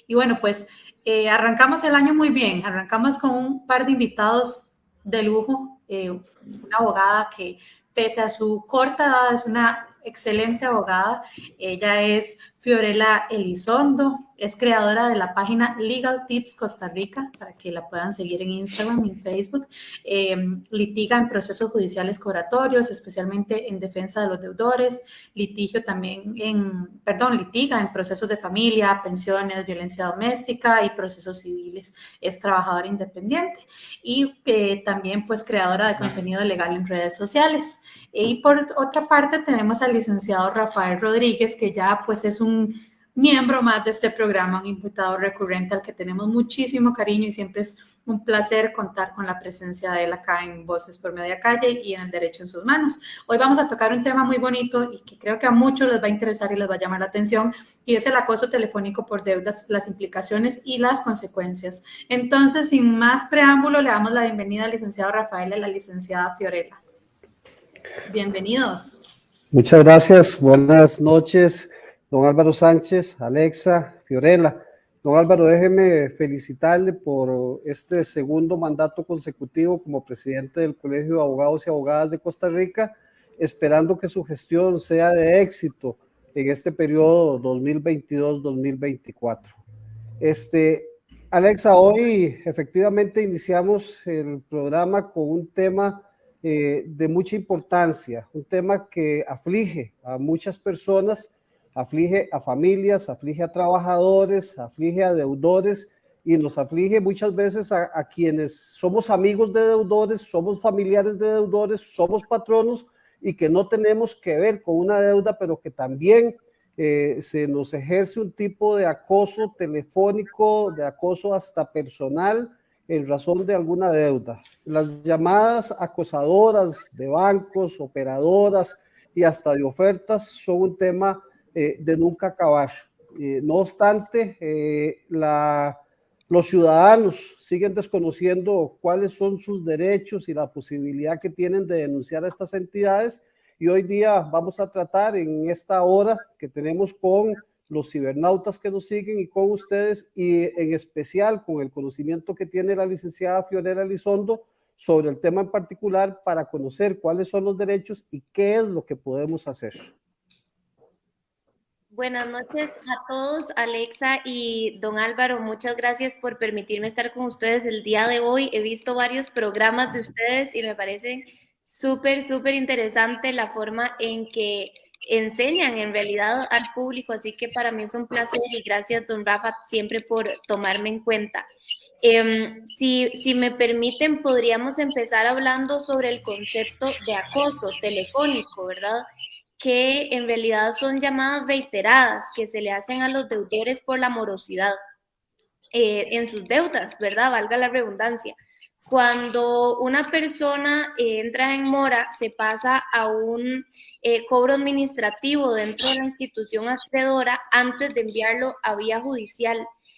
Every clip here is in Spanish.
Y bueno, pues arrancamos el año muy bien, arrancamos con un par de invitados de lujo, una abogada que pese a su corta edad es una excelente abogada. Ella es Fiorella Elizondo, es creadora de la página Legal Tips Costa Rica, para que la puedan seguir en Instagram y en Facebook. Litiga en procesos judiciales cobratorios, especialmente en defensa de los deudores, litiga en procesos de familia, pensiones, violencia doméstica y procesos civiles. Es trabajadora independiente y también pues creadora de contenido legal en redes sociales. Y por otra parte tenemos al licenciado Rafael Rodríguez, que ya pues es un miembro más de este programa, un invitado recurrente al que tenemos muchísimo cariño y siempre es un placer contar con la presencia de él acá en Voces por Media Calle y en El Derecho en sus Manos. Hoy vamos a tocar un tema muy bonito y que creo que a muchos les va a interesar y les va a llamar la atención, y es el acoso telefónico por deudas, las implicaciones y las consecuencias. Entonces, sin más preámbulo, le damos la bienvenida al licenciado Rafael y a la licenciada Fiorella. Bienvenidos. Muchas gracias. Buenas noches, don Álvaro Sánchez, Alexa, Fiorella. Don Álvaro, déjeme felicitarle por este segundo mandato consecutivo como presidente del Colegio de Abogados y Abogadas de Costa Rica, esperando que su gestión sea de éxito en este periodo 2022-2024. Alexa, hoy efectivamente iniciamos el programa con un tema de mucha importancia, un tema que aflige a muchas personas, aflige a familias, aflige a trabajadores, aflige a deudores y nos aflige muchas veces a quienes somos amigos de deudores, somos familiares de deudores, somos patronos y que no tenemos que ver con una deuda, pero que también se nos ejerce un tipo de acoso telefónico, de acoso hasta personal en razón de alguna deuda. Las llamadas acosadoras de bancos, operadoras y hasta de ofertas son un tema de nunca acabar. No obstante, los ciudadanos siguen desconociendo cuáles son sus derechos y la posibilidad que tienen de denunciar a estas entidades. Y hoy día vamos a tratar en esta hora que tenemos con los cibernautas que nos siguen y con ustedes, y en especial con el conocimiento que tiene la licenciada Fiorella Elizondo sobre el tema en particular, para conocer cuáles son los derechos y qué es lo que podemos hacer. Buenas noches a todos, Alexa y don Álvaro, muchas gracias por permitirme estar con ustedes el día de hoy. He visto varios programas de ustedes y me parece súper interesante la forma en que enseñan en realidad al público, así que para mí es un placer y gracias, don Rafa, siempre por tomarme en cuenta. Si me permiten, podríamos empezar hablando sobre el concepto de acoso telefónico, ¿verdad? Que en realidad son llamadas reiteradas que se le hacen a los deudores por la morosidad en sus deudas, ¿verdad? Valga la redundancia. Cuando una persona entra en mora, se pasa a un cobro administrativo dentro de la institución acreedora antes de enviarlo a vía judicial.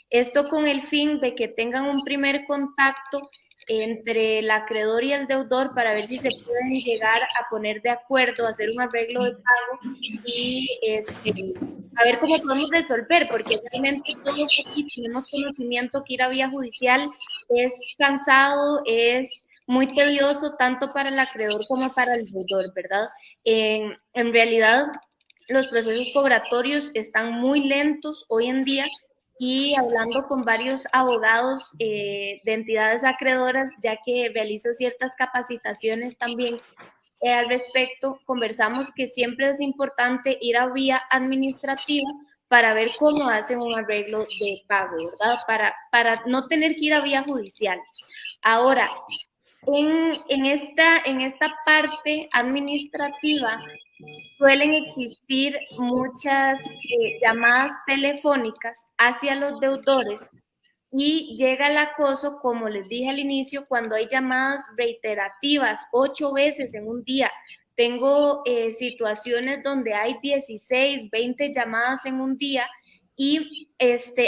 Esto con el fin de que tengan un primer contacto entre el acreedor y el deudor para ver si se pueden llegar a poner de acuerdo, hacer un arreglo de pago y a ver cómo podemos resolver, porque realmente todos aquí tenemos conocimiento que ir a vía judicial es cansado, es muy tedioso tanto para el acreedor como para el deudor, ¿verdad? En realidad, los procesos cobratorios están muy lentos hoy en día, y hablando con varios abogados de entidades acreedoras, ya que realizo ciertas capacitaciones también al respecto, conversamos que siempre es importante ir a vía administrativa para ver cómo hacen un arreglo de pago, ¿verdad? Para no tener que ir a vía judicial. Ahora, en esta parte administrativa suelen existir muchas llamadas telefónicas hacia los deudores y llega el acoso, como les dije al inicio, cuando hay llamadas reiterativas 8 veces en un día. Tengo situaciones donde hay 16, 20 llamadas en un día y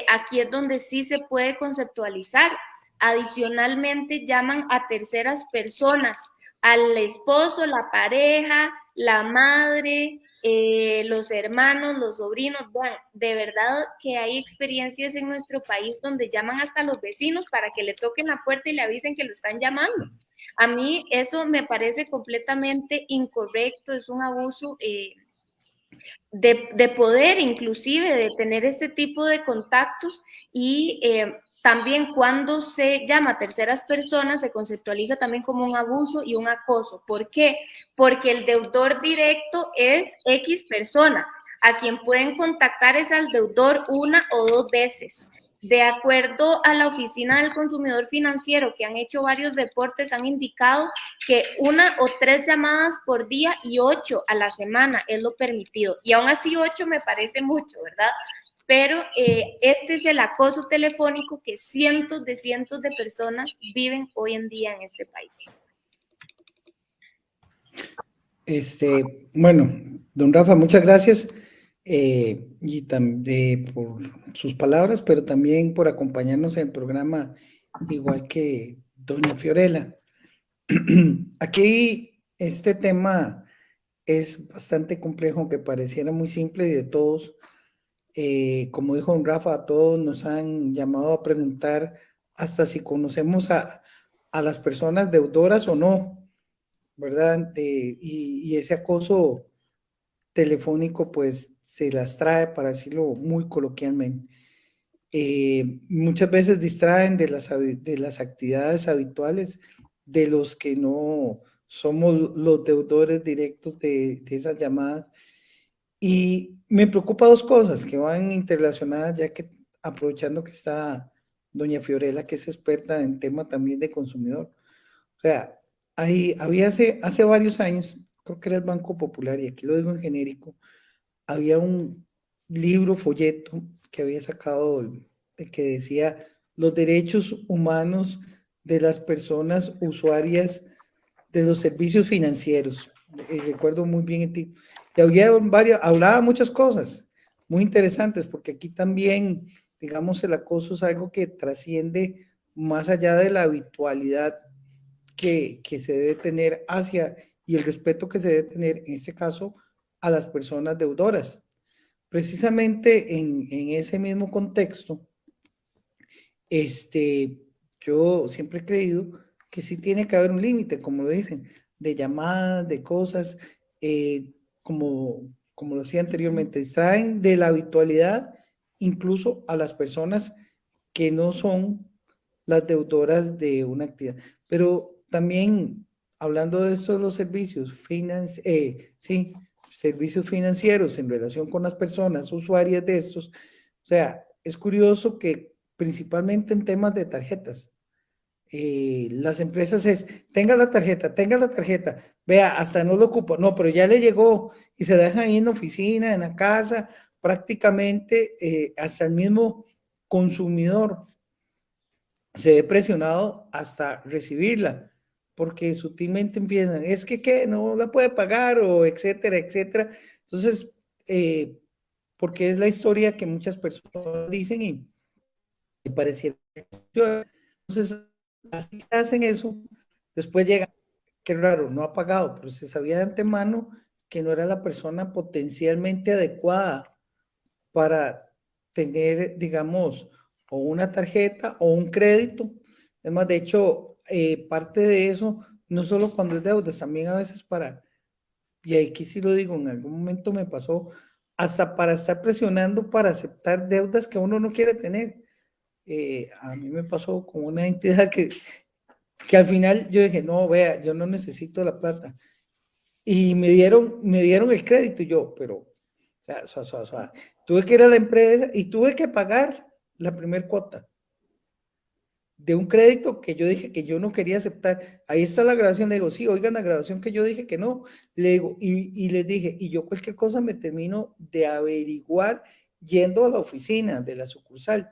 aquí es donde sí se puede conceptualizar. Adicionalmente, llaman a terceras personas, al esposo, la pareja, la madre, los hermanos, los sobrinos. Bueno, de verdad que hay experiencias en nuestro país donde llaman hasta a los vecinos para que le toquen la puerta y le avisen que lo están llamando. A mí eso me parece completamente incorrecto, es un abuso de poder, inclusive, de tener este tipo de contactos y también cuando se llama a terceras personas se conceptualiza también como un abuso y un acoso. ¿Por qué? Porque el deudor directo es X persona. A quien pueden contactar es al deudor una o dos veces. De acuerdo a la Oficina del Consumidor Financiero, que han hecho varios reportes, han indicado que 1 o 3 llamadas por día y 8 a la semana es lo permitido. Y aún así 8 me parece mucho, ¿verdad? Pero este es el acoso telefónico que cientos de personas viven hoy en día en este país. Bueno, don Rafa, muchas gracias y por sus palabras, pero también por acompañarnos en el programa, igual que doña Fiorella. Aquí este tema es bastante complejo, aunque pareciera muy simple y de todos, como dijo don Rafa, a todos nos han llamado a preguntar hasta si conocemos a las personas deudoras o no, ¿verdad? Y ese acoso telefónico pues se las trae, para decirlo muy coloquialmente. Muchas veces distraen de las actividades habituales de los que no somos los deudores directos de esas llamadas. Y me preocupa dos cosas que van interrelacionadas, ya que aprovechando que está doña Fiorella, que es experta en tema también de consumidor. O sea, había hace varios años, creo que era el Banco Popular, y aquí lo digo en genérico, había un libro, folleto, que había sacado, que decía los derechos humanos de las personas usuarias de los servicios financieros. Recuerdo muy bien el título. Y hablaba muchas cosas muy interesantes, porque aquí también, digamos, el acoso es algo que trasciende más allá de la habitualidad que se debe tener hacia, y el respeto que se debe tener, en este caso, a las personas deudoras. Precisamente en ese mismo contexto, yo siempre he creído que sí tiene que haber un límite, como lo dicen, de llamadas, de cosas, como lo decía anteriormente, distraen de la habitualidad incluso a las personas que no son las deudoras de una actividad. Pero también, hablando de esto de los servicios, servicios financieros en relación con las personas usuarias de estos, o sea, es curioso que principalmente en temas de tarjetas, las empresas tenga la tarjeta, vea, hasta no lo ocupo, no, pero ya le llegó y se dejan ahí en la oficina, en la casa, prácticamente hasta el mismo consumidor se ve presionado hasta recibirla, porque sutilmente empiezan, es que no la puede pagar o etcétera, etcétera. Entonces, porque es la historia que muchas personas dicen y pareciera. Entonces, así que hacen eso, después llega, qué raro, no ha pagado, pero se sabía de antemano que no era la persona potencialmente adecuada para tener, digamos, o una tarjeta o un crédito. Además, de hecho, parte de eso, no solo cuando es deudas, también a veces y aquí sí lo digo, en algún momento me pasó, hasta para estar presionando para aceptar deudas que uno no quiere tener. A mí me pasó con una entidad que al final yo dije, no, vea, yo no necesito la plata. Y me dieron el crédito y yo, pero, o sea, tuve que ir a la empresa y tuve que pagar la primer cuota de un crédito que yo dije que yo no quería aceptar. Ahí está la grabación, le digo, sí, oigan la grabación que yo dije que no. Le digo, y les dije, y yo cualquier cosa me termino de averiguar yendo a la oficina de la sucursal.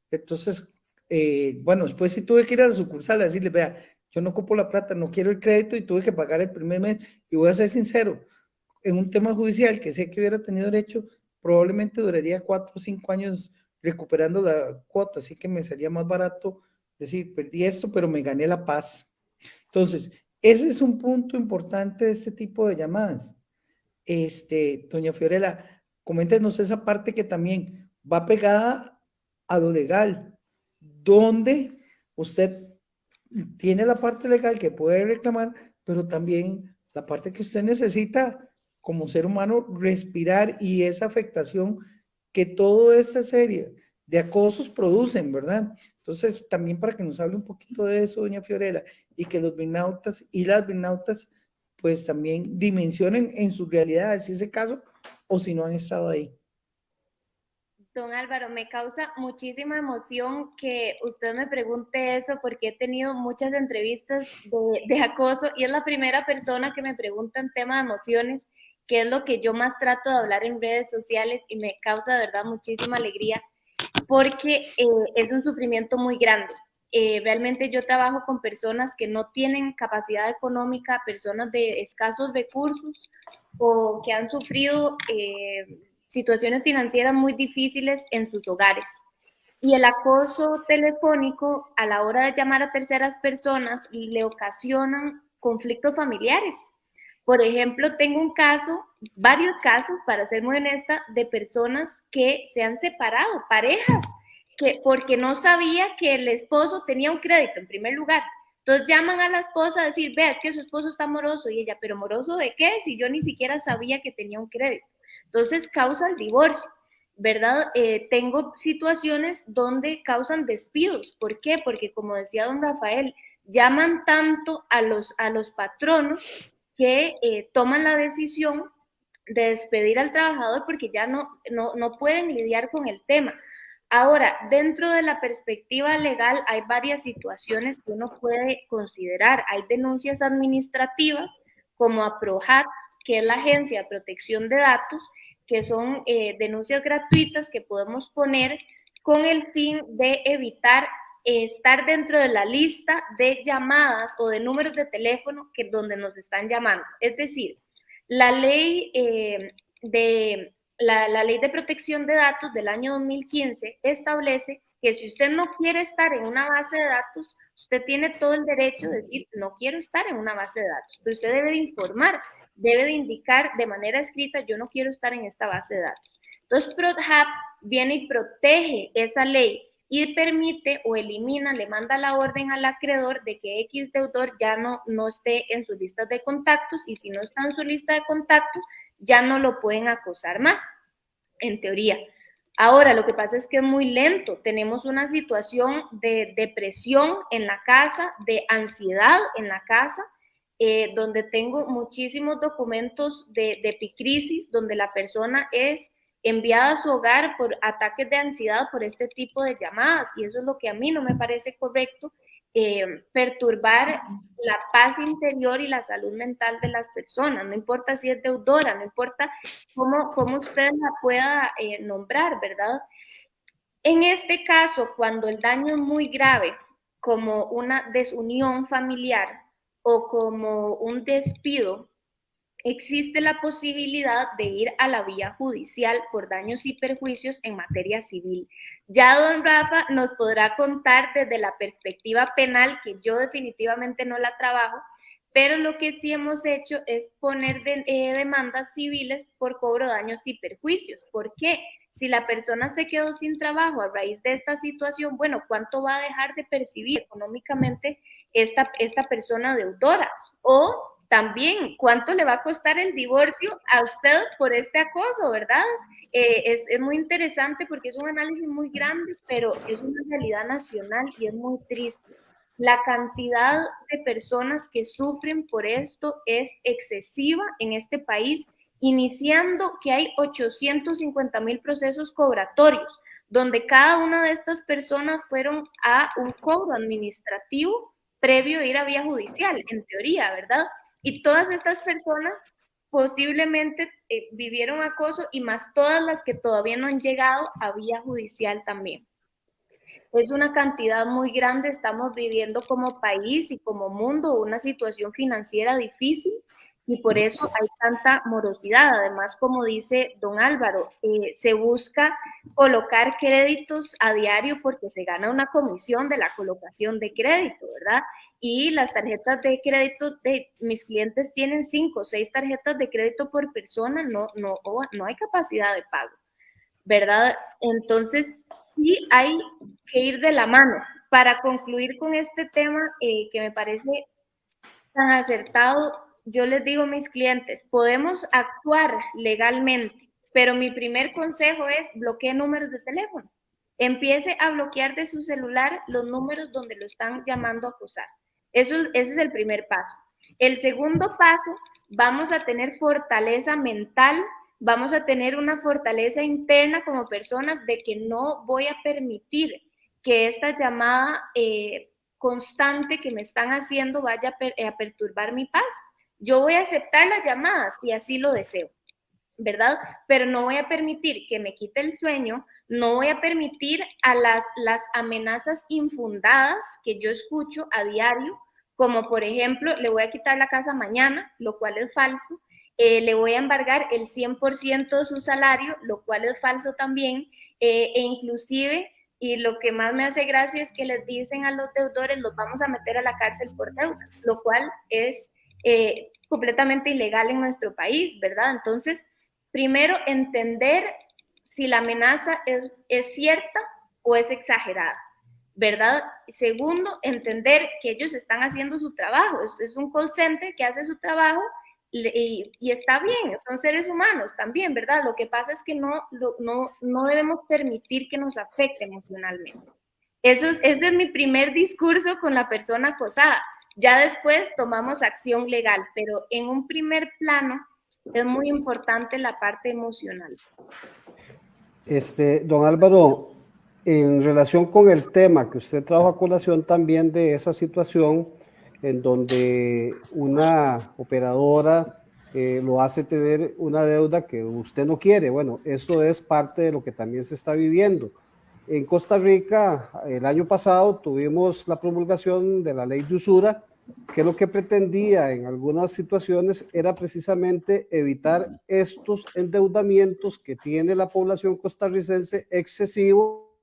Entonces, bueno, después sí tuve que ir a la sucursal a decirle, vea, yo no ocupo la plata, no quiero el crédito y tuve que pagar el primer mes. Y voy a ser sincero, en un tema judicial que sé que hubiera tenido derecho, probablemente duraría 4 o 5 años recuperando la cuota, así que me sería más barato decir, perdí esto, pero me gané la paz. Entonces, ese es un punto importante de este tipo de llamadas. doña Fiorella, coméntenos esa parte que también va pegada a lo legal, donde usted tiene la parte legal que puede reclamar, pero también la parte que usted necesita como ser humano respirar y esa afectación que toda esta serie de acosos producen, ¿verdad? Entonces, también para que nos hable un poquito de eso, doña Fiorella, y que los burnoutas y las burnoutas pues también dimensionen en su realidad, si es el caso, o si no han estado ahí. Don Álvaro, me causa muchísima emoción que usted me pregunte eso porque he tenido muchas entrevistas de acoso y es la primera persona que me pregunta en tema de emociones, que es lo que yo más trato de hablar en redes sociales y me causa de verdad muchísima alegría porque es un sufrimiento muy grande. Realmente yo trabajo con personas que no tienen capacidad económica, personas de escasos recursos o que han sufrido situaciones financieras muy difíciles en sus hogares. Y el acoso telefónico a la hora de llamar a terceras personas le ocasionan conflictos familiares. Por ejemplo, tengo un caso, varios casos, para ser muy honesta, de personas que se han separado, parejas, que porque no sabía que el esposo tenía un crédito en primer lugar. Entonces llaman a la esposa a decir, vea, es que su esposo está moroso. Y ella, ¿pero moroso de qué? Si yo ni siquiera sabía que tenía un crédito. Entonces causa el divorcio, ¿verdad? Tengo situaciones donde causan despidos. ¿Por qué? Porque como decía don Rafael, llaman tanto a los patronos que toman la decisión de despedir al trabajador porque ya no pueden lidiar con el tema. Ahora, dentro de la perspectiva legal hay varias situaciones que uno puede considerar. Hay denuncias administrativas como a PROHAT, que es la Agencia de Protección de Datos, que son denuncias gratuitas que podemos poner con el fin de evitar estar dentro de la lista de llamadas o de números de teléfono que donde nos están llamando. Es decir, la ley la ley de protección de datos del año 2015 establece que si usted no quiere estar en una base de datos, usted tiene todo el derecho de decir, no quiero estar en una base de datos, pero usted debe de informar, debe de indicar de manera escrita, yo no quiero estar en esta base de datos. Entonces, PROHAP viene y protege esa ley y permite o elimina, le manda la orden al acreedor de que X deudor ya no esté en sus listas de contactos y si no está en su lista de contactos, ya no lo pueden acosar más, en teoría. Ahora, lo que pasa es que es muy lento. Tenemos una situación de depresión en la casa, de ansiedad en la casa, donde tengo muchísimos documentos de epicrisis, donde la persona es enviada a su hogar por ataques de ansiedad por este tipo de llamadas, y eso es lo que a mí no me parece correcto, perturbar la paz interior y la salud mental de las personas, no importa si es deudora, no importa cómo usted la pueda nombrar, ¿verdad? En este caso, cuando el daño es muy grave, como una desunión familiar o como un despido, existe la posibilidad de ir a la vía judicial por daños y perjuicios en materia civil. Ya don Rafa nos podrá contar desde la perspectiva penal, que yo definitivamente no la trabajo, pero lo que sí hemos hecho es poner demandas civiles por cobro de daños y perjuicios. ¿Por qué? Si la persona se quedó sin trabajo a raíz de esta situación, bueno, ¿cuánto va a dejar de percibir económicamente esta persona deudora? O también, ¿cuánto le va a costar el divorcio a usted por este acoso, verdad? Es muy interesante porque es un análisis muy grande, pero es una realidad nacional y es muy triste. La cantidad de personas que sufren por esto es excesiva en este país, iniciando que hay 850,000 procesos cobratorios, donde cada una de estas personas fueron a un cobro administrativo previo a ir a vía judicial, en teoría, ¿verdad? Y todas estas personas posiblemente vivieron acoso y más todas las que todavía no han llegado a vía judicial también. Es una cantidad muy grande, estamos viviendo como país y como mundo una situación financiera difícil y por eso hay tanta morosidad. Además, como dice don Álvaro, se busca colocar créditos a diario porque se gana una comisión de la colocación de crédito, ¿verdad? y las tarjetas de crédito de mis clientes tienen 5 o 6 tarjetas de crédito por persona, no hay capacidad de pago, ¿verdad? Entonces, sí hay que ir de la mano. Para concluir con este tema que me parece tan acertado, yo les digo a mis clientes, podemos actuar legalmente, pero mi primer consejo es bloquee números de teléfono. Empiece a bloquear de su celular los números donde lo están llamando a acosar. Ese es el primer paso. El segundo paso, vamos a tener fortaleza mental, vamos a tener una fortaleza interna como personas de que no voy a permitir que esta llamada constante que me están haciendo vaya a perturbar mi paz. Yo voy a aceptar las llamadas si así lo deseo, ¿verdad? Pero no voy a permitir que me quite el sueño, no voy a permitir a las amenazas infundadas que yo escucho a diario, como por ejemplo, le voy a quitar la casa mañana, lo cual es falso, le voy a embargar el 100% de su salario, lo cual es falso también, e inclusive, y lo que más me hace gracia es que les dicen a los deudores, los vamos a meter a la cárcel por deudas, lo cual es completamente ilegal en nuestro país, ¿verdad? Entonces, primero, entender si la amenaza es cierta o es exagerada, ¿verdad? Segundo, entender que ellos están haciendo su trabajo. Es un call center que hace su trabajo y está bien, son seres humanos también, ¿verdad? Lo que pasa es que no debemos permitir que nos afecte emocionalmente. Ese es mi primer discurso con la persona acosada. Ya después tomamos acción legal, pero en un primer plano es muy importante la parte emocional. Don Álvaro, en relación con el tema que usted trajo a colación también de esa situación en donde una operadora lo hace tener una deuda que usted no quiere. Bueno, esto es parte de lo que también se está viviendo. En Costa Rica, el año pasado tuvimos la promulgación de la ley de usura, que lo que pretendía en algunas situaciones era precisamente evitar estos endeudamientos que tiene la población costarricense excesivo,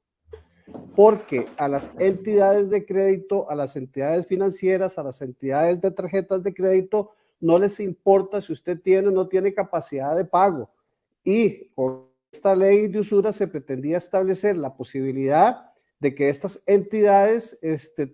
porque a las entidades de crédito, a las entidades financieras, a las entidades de tarjetas de crédito, no les importa si usted tiene o no tiene capacidad de pago. Y con esta ley de usura se pretendía establecer la posibilidad de que estas entidades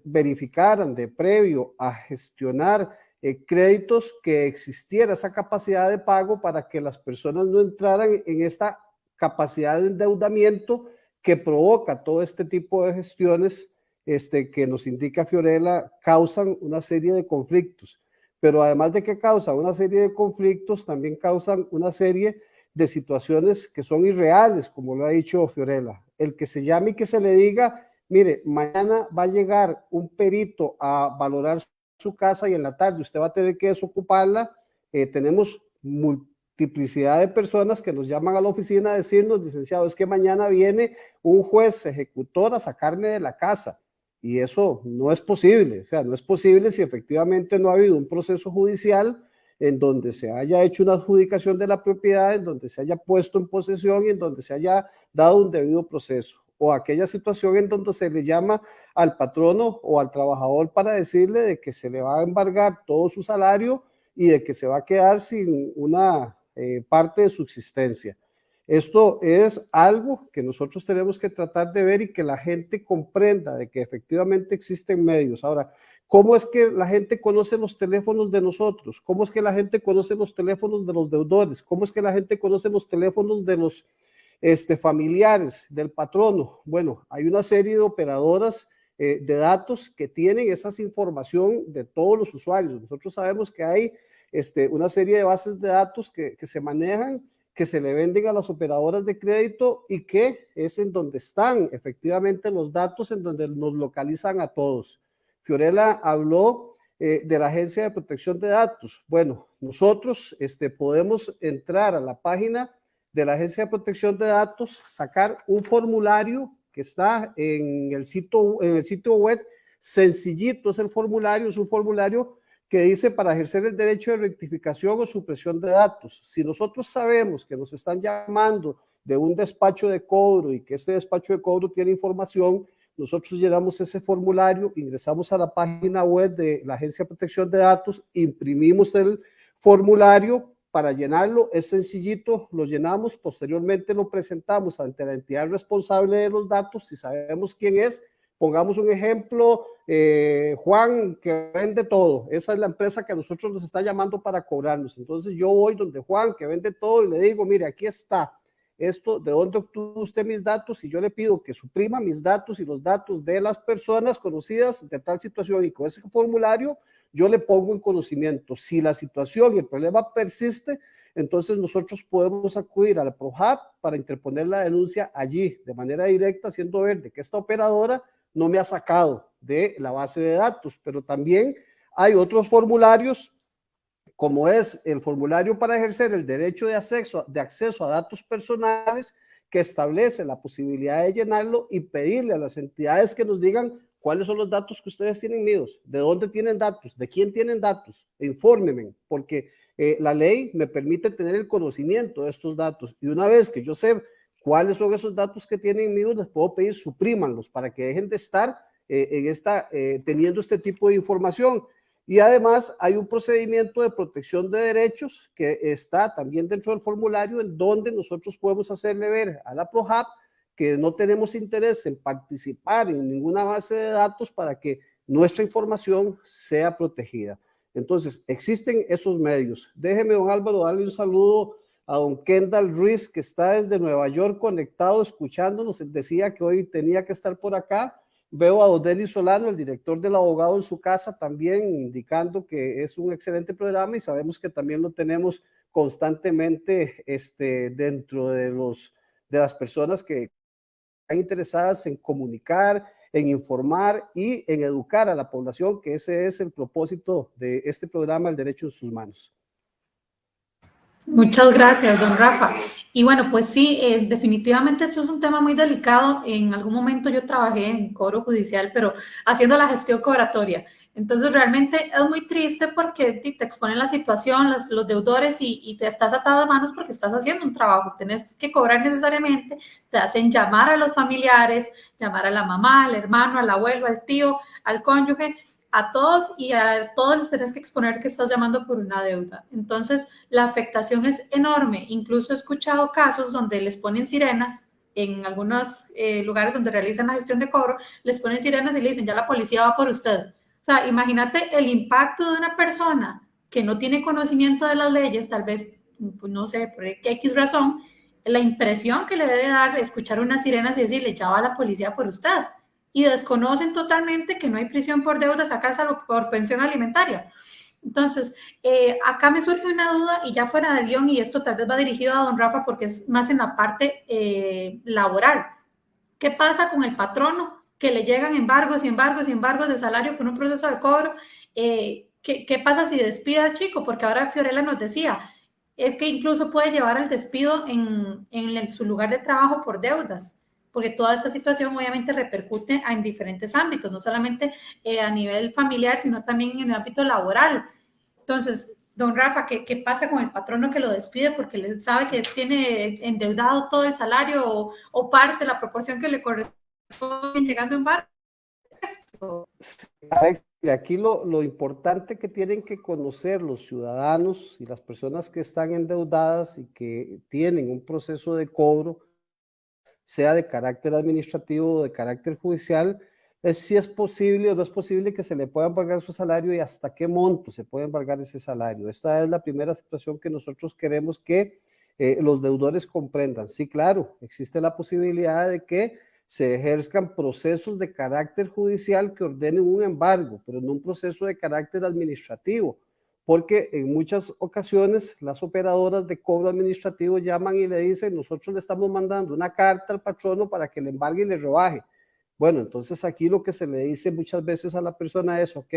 verificaran de previo a gestionar créditos que existiera esa capacidad de pago para que las personas no entraran en esta capacidad de endeudamiento que provoca todo este tipo de gestiones que nos indica Fiorella, causan una serie de conflictos. Pero además de que causan una serie de conflictos, también causan una serie de situaciones que son irreales, como lo ha dicho Fiorella. El que se llame y que se le diga, mire, mañana va a llegar un perito a valorar su casa y en la tarde usted va a tener que desocuparla. Tenemos multiplicidad de personas que nos llaman a la oficina a decirnos, licenciado, es que mañana viene un juez ejecutor a sacarme de la casa. Y eso no es posible, o sea, no es posible si efectivamente no ha habido un proceso judicial en donde se haya hecho una adjudicación de la propiedad, en donde se haya puesto en posesión y en donde se haya dado un debido proceso, o aquella situación en donde se le llama al patrono o al trabajador para decirle de que se le va a embargar todo su salario y de que se va a quedar sin una parte de subsistencia. Esto es algo que nosotros tenemos que tratar de ver y que la gente comprenda de que efectivamente existen medios. Ahora, ¿cómo es que la gente conoce los teléfonos de nosotros? ¿Cómo es que la gente conoce los teléfonos de los deudores? ¿Cómo es que la gente conoce los teléfonos de los familiares, del patrono? Bueno, hay una serie de operadoras de datos que tienen esa información de todos los usuarios. Nosotros sabemos que hay una serie de bases de datos que se manejan, que se le venden a las operadoras de crédito y que es en donde están efectivamente los datos, en donde nos localizan a todos. Fiorella habló de la Agencia de Protección de Datos. Bueno, nosotros podemos entrar a la página de la Agencia de Protección de Datos, sacar un formulario que está en el sitio web, sencillito es el formulario, es un formulario que dice para ejercer el derecho de rectificación o supresión de datos. Si nosotros sabemos que nos están llamando de un despacho de cobro y que este despacho de cobro tiene información, nosotros llenamos ese formulario, ingresamos a la página web de la Agencia de Protección de Datos, imprimimos el formulario para llenarlo, es sencillito, lo llenamos, posteriormente lo presentamos ante la entidad responsable de los datos, si sabemos quién es. Pongamos un ejemplo, Juan, que vende todo. Esa es la empresa que a nosotros nos está llamando para cobrarnos. Entonces yo voy donde Juan, que vende todo, y le digo, mire, aquí está esto, ¿de dónde obtuvo usted mis datos? Y yo le pido que suprima mis datos y los datos de las personas conocidas de tal situación, y con ese formulario yo le pongo en conocimiento. Si la situación y el problema persiste, entonces nosotros podemos acudir a la PROHAB para interponer la denuncia allí, de manera directa, haciendo ver de que esta operadora no me ha sacado de la base de datos. Pero también hay otros formularios, como es el formulario para ejercer el derecho de acceso a datos personales, que establece la posibilidad de llenarlo y pedirle a las entidades que nos digan cuáles son los datos que ustedes tienen míos, de dónde tienen datos, de quién tienen datos, infórmenme, porque la ley me permite tener el conocimiento de estos datos, y una vez que yo sé cuáles son esos datos que tienen míos, les puedo pedir suprímanlos para que dejen de estar teniendo este tipo de información. Y además hay un procedimiento de protección de derechos que está también dentro del formulario, en donde nosotros podemos hacerle ver a la PROHAB que no tenemos interés en participar en ninguna base de datos para que nuestra información sea protegida. Entonces, existen esos medios. Déjeme, don Álvaro, darle un saludo a don Kendall Ruiz, que está desde Nueva York conectado, escuchándonos. Él decía que hoy tenía que estar por acá. Veo a don Denis Solano, el director del abogado en su casa, también indicando que es un excelente programa, y sabemos que también lo tenemos constantemente dentro de las personas que están interesadas en comunicar, en informar y en educar a la población, que ese es el propósito de este programa, El Derecho en sus Manos. Muchas gracias, don Rafa. Y bueno, pues sí, definitivamente esto es un tema muy delicado. En algún momento yo trabajé en cobro judicial, pero haciendo la gestión cobratoria. Entonces realmente es muy triste porque te exponen la situación, los deudores, y te estás atado de manos porque estás haciendo un trabajo. Tienes que cobrar necesariamente, te hacen llamar a los familiares, llamar a la mamá, al hermano, al abuelo, al tío, al cónyuge, a todos, y a todos les tienes que exponer que estás llamando por una deuda. Entonces, la afectación es enorme. Incluso he escuchado casos donde les ponen sirenas, en algunos lugares donde realizan la gestión de cobro, les ponen sirenas y le dicen, ya la policía va por usted. O sea, imagínate el impacto de una persona que no tiene conocimiento de las leyes, tal vez, pues no sé, por X razón, la impresión que le debe dar escuchar unas sirenas y decirle, ya va la policía por usted. Y desconocen totalmente que no hay prisión por deudas acá, salvo por pensión alimentaria. Entonces, acá me surge una duda, y ya fuera del guión, y esto tal vez va dirigido a don Rafa porque es más en la parte laboral. ¿Qué pasa con el patrono que le llegan embargos y embargos y embargos de salario por un proceso de cobro? ¿Qué pasa si despide al chico? Porque ahora Fiorella nos decía, es que incluso puede llevar al despido en su lugar de trabajo por deudas, porque toda esta situación obviamente repercute en diferentes ámbitos, no solamente a nivel familiar, sino también en el ámbito laboral. Entonces, don Rafa, ¿qué pasa con el patrono que lo despide porque le sabe que tiene endeudado todo el salario o parte de la proporción que le corresponde llegando en barco? Alex, aquí lo importante que tienen que conocer los ciudadanos y las personas que están endeudadas y que tienen un proceso de cobro, sea de carácter administrativo o de carácter judicial, es si es posible o no es posible que se le pueda embargar su salario y hasta qué monto se puede embargar ese salario. Esta es la primera situación que nosotros queremos que los deudores comprendan. Sí, claro, existe la posibilidad de que se ejerzcan procesos de carácter judicial que ordenen un embargo, pero no un proceso de carácter administrativo, porque en muchas ocasiones las operadoras de cobro administrativo llaman y le dicen, nosotros le estamos mandando una carta al patrono para que le embargue y le rebaje. Bueno, entonces aquí lo que se le dice muchas veces a la persona es, ok,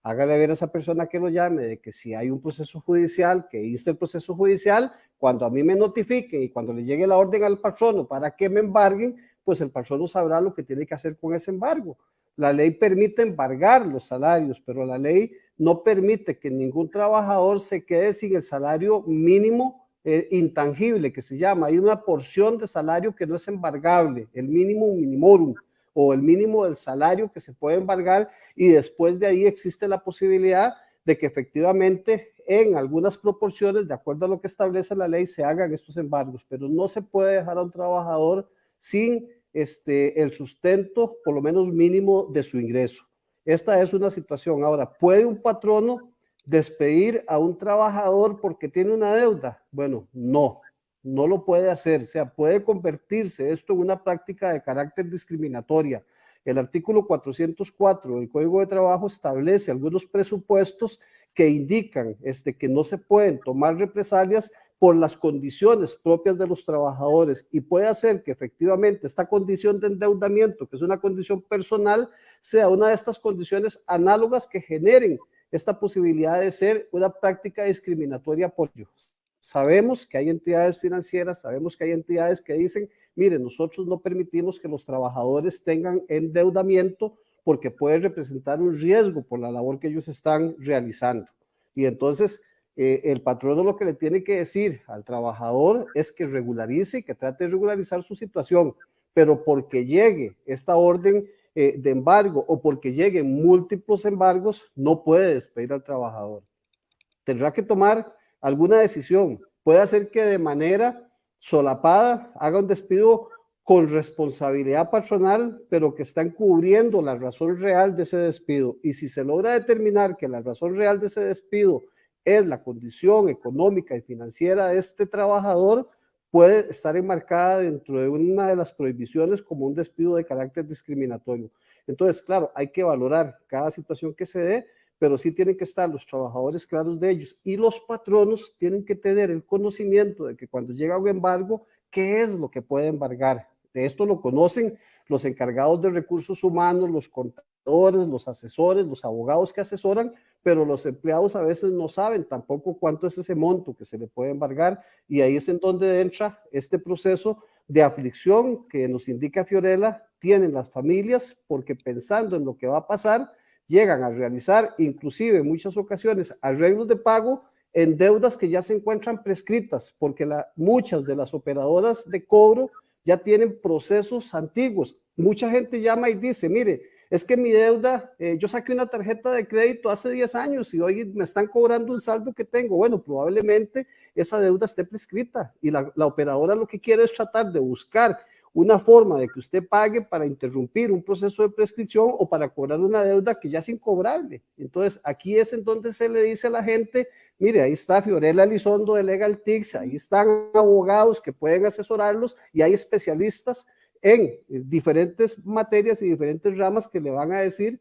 hágale ver a esa persona que lo llame de que si hay un proceso judicial, que inste el proceso judicial, cuando a mí me notifiquen y cuando le llegue la orden al patrono para que me embarguen, pues el patrono sabrá lo que tiene que hacer con ese embargo. La ley permite embargar los salarios, pero la ley no permite que ningún trabajador se quede sin el salario mínimo intangible, que se llama. Hay una porción de salario que no es embargable, el mínimo minimorum, o el mínimo del salario que se puede embargar, y después de ahí existe la posibilidad de que efectivamente en algunas proporciones, de acuerdo a lo que establece la ley, se hagan estos embargos, pero no se puede dejar a un trabajador sin el sustento, por lo menos mínimo, de su ingreso. Esta es una situación. Ahora, ¿puede un patrono despedir a un trabajador porque tiene una deuda? Bueno, no lo puede hacer. O sea, puede convertirse esto en una práctica de carácter discriminatoria. El artículo 404 del Código de Trabajo establece algunos presupuestos que indican que no se pueden tomar represalias por las condiciones propias de los trabajadores, y puede hacer que efectivamente esta condición de endeudamiento, que es una condición personal, sea una de estas condiciones análogas que generen esta posibilidad de ser una práctica discriminatoria por ellos. Sabemos que hay entidades financieras, sabemos que hay entidades que dicen, miren, nosotros no permitimos que los trabajadores tengan endeudamiento porque puede representar un riesgo por la labor que ellos están realizando. Y entonces el patrono lo que le tiene que decir al trabajador es que regularice y que trate de regularizar su situación, pero porque llegue esta orden de embargo o porque lleguen múltiples embargos, no puede despedir al trabajador. Tendrá que tomar alguna decisión. Puede hacer que de manera solapada haga un despido con responsabilidad patronal, pero que están cubriendo la razón real de ese despido. Y si se logra determinar que la razón real de ese despido es la condición económica y financiera de este trabajador, puede estar enmarcada dentro de una de las prohibiciones como un despido de carácter discriminatorio. Entonces, claro, hay que valorar cada situación que se dé, pero sí tienen que estar los trabajadores claros de ellos, y los patronos tienen que tener el conocimiento de que cuando llega un embargo, ¿qué es lo que puede embargar? De esto lo conocen los encargados de recursos humanos, los contadores, los asesores, los abogados que asesoran, pero los empleados a veces no saben tampoco cuánto es ese monto que se le puede embargar, y ahí es en donde entra este proceso de aflicción que nos indica Fiorella, tienen las familias, porque pensando en lo que va a pasar, llegan a realizar inclusive en muchas ocasiones arreglos de pago en deudas que ya se encuentran prescritas, porque muchas de las operadoras de cobro ya tienen procesos antiguos. Mucha gente llama y dice, mire, es que mi deuda, yo saqué una tarjeta de crédito hace 10 años y hoy me están cobrando un saldo que tengo. Bueno, probablemente esa deuda esté prescrita, y la operadora lo que quiere es tratar de buscar una forma de que usted pague para interrumpir un proceso de prescripción o para cobrar una deuda que ya es incobrable. Entonces, aquí es en donde se le dice a la gente, mire, ahí está Fiorella Elizondo de LegalTix, ahí están abogados que pueden asesorarlos, y hay especialistas en diferentes materias y diferentes ramas que le van a decir,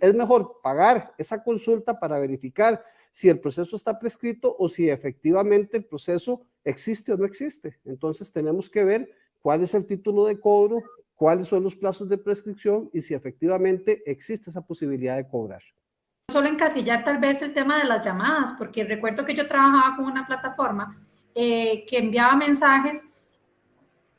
es mejor pagar esa consulta para verificar si el proceso está prescrito o si efectivamente el proceso existe o no existe. Entonces tenemos que ver cuál es el título de cobro, cuáles son los plazos de prescripción y si efectivamente existe esa posibilidad de cobrar. Solo encasillar tal vez el tema de las llamadas, porque recuerdo que yo trabajaba con una plataforma que enviaba mensajes,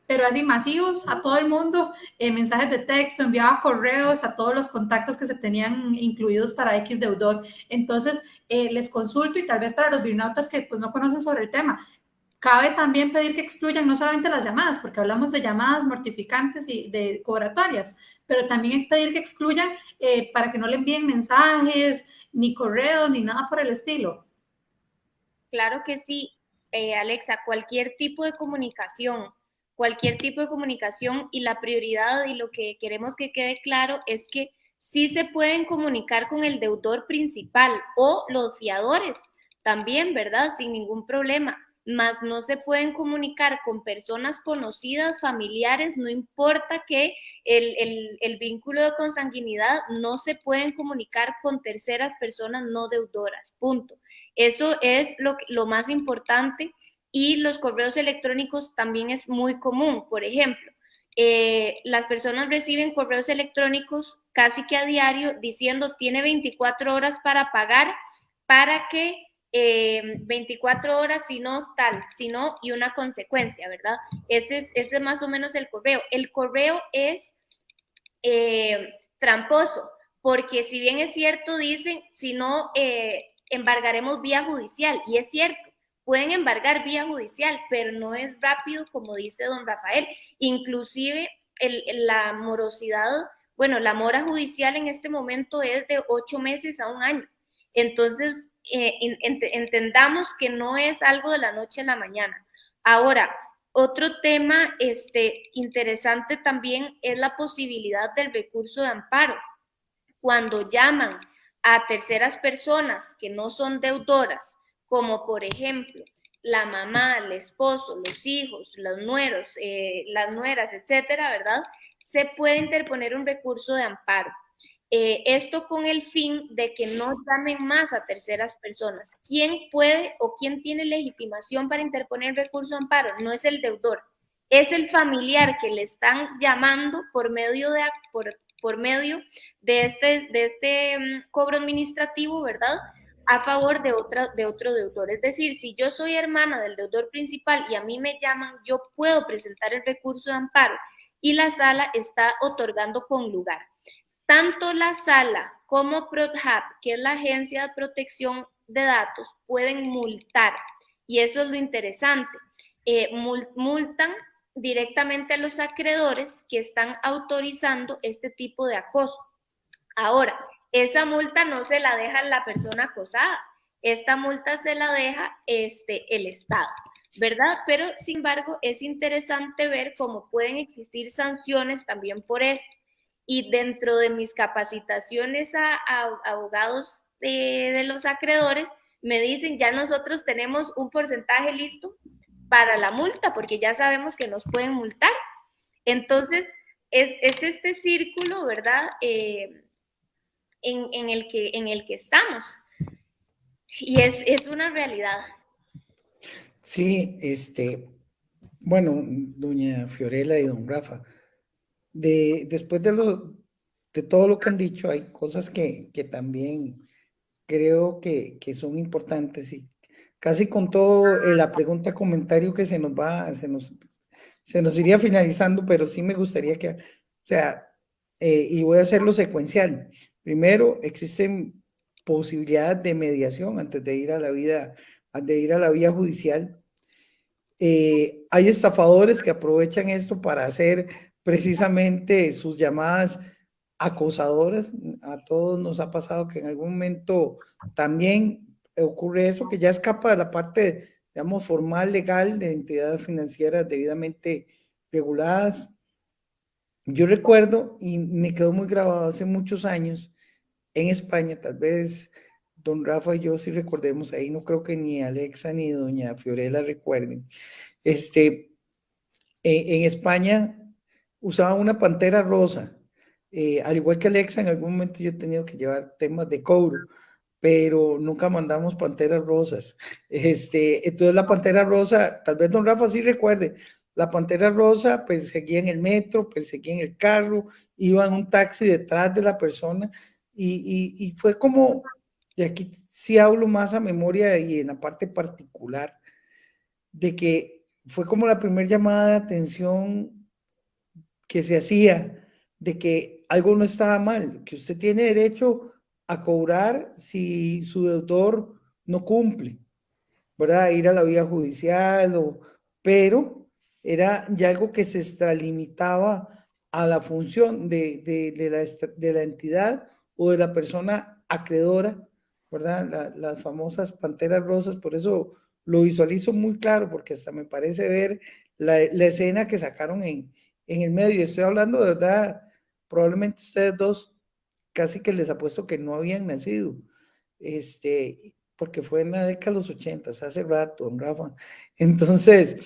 pero así masivos a todo el mundo, mensajes de texto, enviaba correos a todos los contactos que se tenían incluidos para X deudor. Entonces, les consulto, y tal vez para los birnautas que pues no conocen sobre el tema, cabe también pedir que excluyan no solamente las llamadas, porque hablamos de llamadas mortificantes y de cobratorias, pero también pedir que excluyan para que no le envíen mensajes, ni correos, ni nada por el estilo. Claro que sí, Alexa, cualquier tipo de comunicación, y la prioridad y lo que queremos que quede claro es que sí se pueden comunicar con el deudor principal o los fiadores también, ¿verdad? Sin ningún problema, mas no se pueden comunicar con personas conocidas, familiares, no importa que el vínculo de consanguinidad, no se pueden comunicar con terceras personas no deudoras, punto. Eso es lo más importante. Y los correos electrónicos también es muy común. Por ejemplo, las personas reciben correos electrónicos casi que a diario diciendo tiene 24 horas para pagar, para que 24 horas, si no tal, si no, y una consecuencia, ¿verdad? Ese es más o menos el correo. El correo es tramposo, porque si bien es cierto, dicen, si no, embargaremos vía judicial, y es cierto, pueden embargar vía judicial, pero no es rápido como dice don Rafael. Inclusive la morosidad, bueno, la mora judicial en este momento es de 8 meses a 1 año. Entonces, entendamos que no es algo de la noche a la mañana. Ahora, otro tema interesante también es la posibilidad del recurso de amparo. Cuando llaman a terceras personas que no son deudoras, como por ejemplo la mamá, el esposo, los hijos, los nueros, las nueras, etcétera, ¿verdad? Se puede interponer un recurso de amparo. Esto con el fin de que no llamen más a terceras personas. ¿Quién puede o quién tiene legitimación para interponer recurso de amparo? No es el deudor, es el familiar que le están llamando por medio de este cobro administrativo, ¿verdad? A favor de otro deudor. Es decir, si yo soy hermana del deudor principal y a mí me llaman, yo puedo presentar el recurso de amparo y la sala está otorgando con lugar. Tanto la sala como ProtHab, que es la Agencia de Protección de Datos, pueden multar. Y eso es lo interesante. Multan directamente a los acreedores que están autorizando este tipo de acoso. Ahora, esa multa no se la deja la persona acosada, esta multa se la deja el Estado, ¿verdad? Pero, sin embargo, es interesante ver cómo pueden existir sanciones también por esto. Y dentro de mis capacitaciones a abogados de los acreedores, me dicen, ya nosotros tenemos un porcentaje listo para la multa, porque ya sabemos que nos pueden multar. Entonces, es este círculo, ¿verdad? En el que estamos. Y es una realidad. Sí, bueno, doña Fiorella y don Rafa, después de todo lo que han dicho, hay cosas que también creo que son importantes, y casi con todo la pregunta, comentario que se nos iría finalizando, pero sí me gustaría que, o sea, y voy a hacerlo secuencial. Primero, existen posibilidades de mediación antes de ir a la vía judicial. Hay estafadores que aprovechan esto para hacer precisamente sus llamadas acosadoras. A todos nos ha pasado que en algún momento también ocurre eso, que ya escapa de la parte, digamos, formal, legal, de entidades financieras debidamente reguladas. Yo recuerdo, y me quedó muy grabado hace muchos años, en España, tal vez don Rafa y yo sí recordemos, ahí no creo que ni Alexa ni doña Fiorella recuerden, en España usaba una pantera rosa, al igual que Alexa, en algún momento yo he tenido que llevar temas de cobro, pero nunca mandamos panteras rosas. Entonces la pantera rosa, tal vez don Rafa sí recuerde, la pantera rosa perseguía en el metro, perseguía en el carro, iba en un taxi detrás de la persona, y fue como, y aquí sí hablo más a memoria y en la parte particular, de que fue como la primera llamada de atención que se hacía, de que algo no estaba mal, que usted tiene derecho a cobrar si su deudor no cumple, ¿verdad? Ir a la vía judicial, pero era ya algo que se extralimitaba a la función de la entidad o de la persona acreedora, ¿verdad? Las famosas panteras rosas, por eso lo visualizo muy claro, porque hasta me parece ver la escena que sacaron en el medio. Estoy hablando de verdad, probablemente ustedes dos casi que les apuesto que no habían nacido, porque fue en la década de los 80, hace rato, don Rafa. Entonces,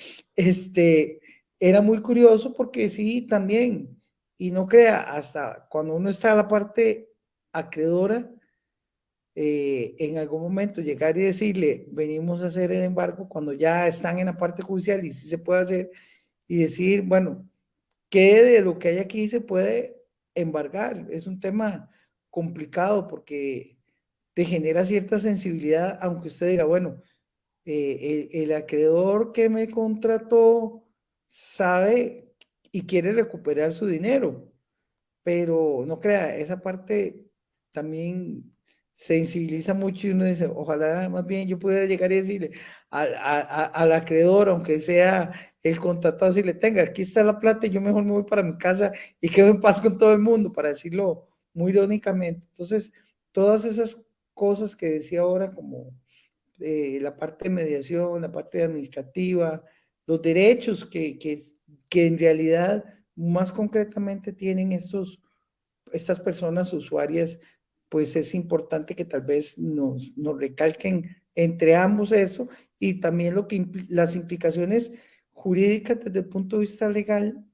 era muy curioso porque sí, también, y no crea, hasta cuando uno está a la parte acreedora, en algún momento llegar y decirle, venimos a hacer el embargo, cuando ya están en la parte judicial y sí se puede hacer, y decir, bueno, ¿qué de lo que hay aquí se puede embargar? Es un tema complicado porque te genera cierta sensibilidad, aunque usted diga, bueno, el acreedor que me contrató sabe y quiere recuperar su dinero, pero no crea, esa parte también sensibiliza mucho y uno dice, ojalá más bien yo pudiera llegar y decirle al acreedor, aunque sea el contratado, decirle, tenga, aquí está la plata y yo mejor me voy para mi casa y quedo en paz con todo el mundo, para decirlo muy irónicamente. Entonces, todas esas cosas que decía ahora, como la parte de mediación, la parte administrativa, los derechos que en realidad más concretamente tienen estas personas usuarias, pues es importante que tal vez nos recalquen entre ambos eso y también las implicaciones jurídicas desde el punto de vista legal,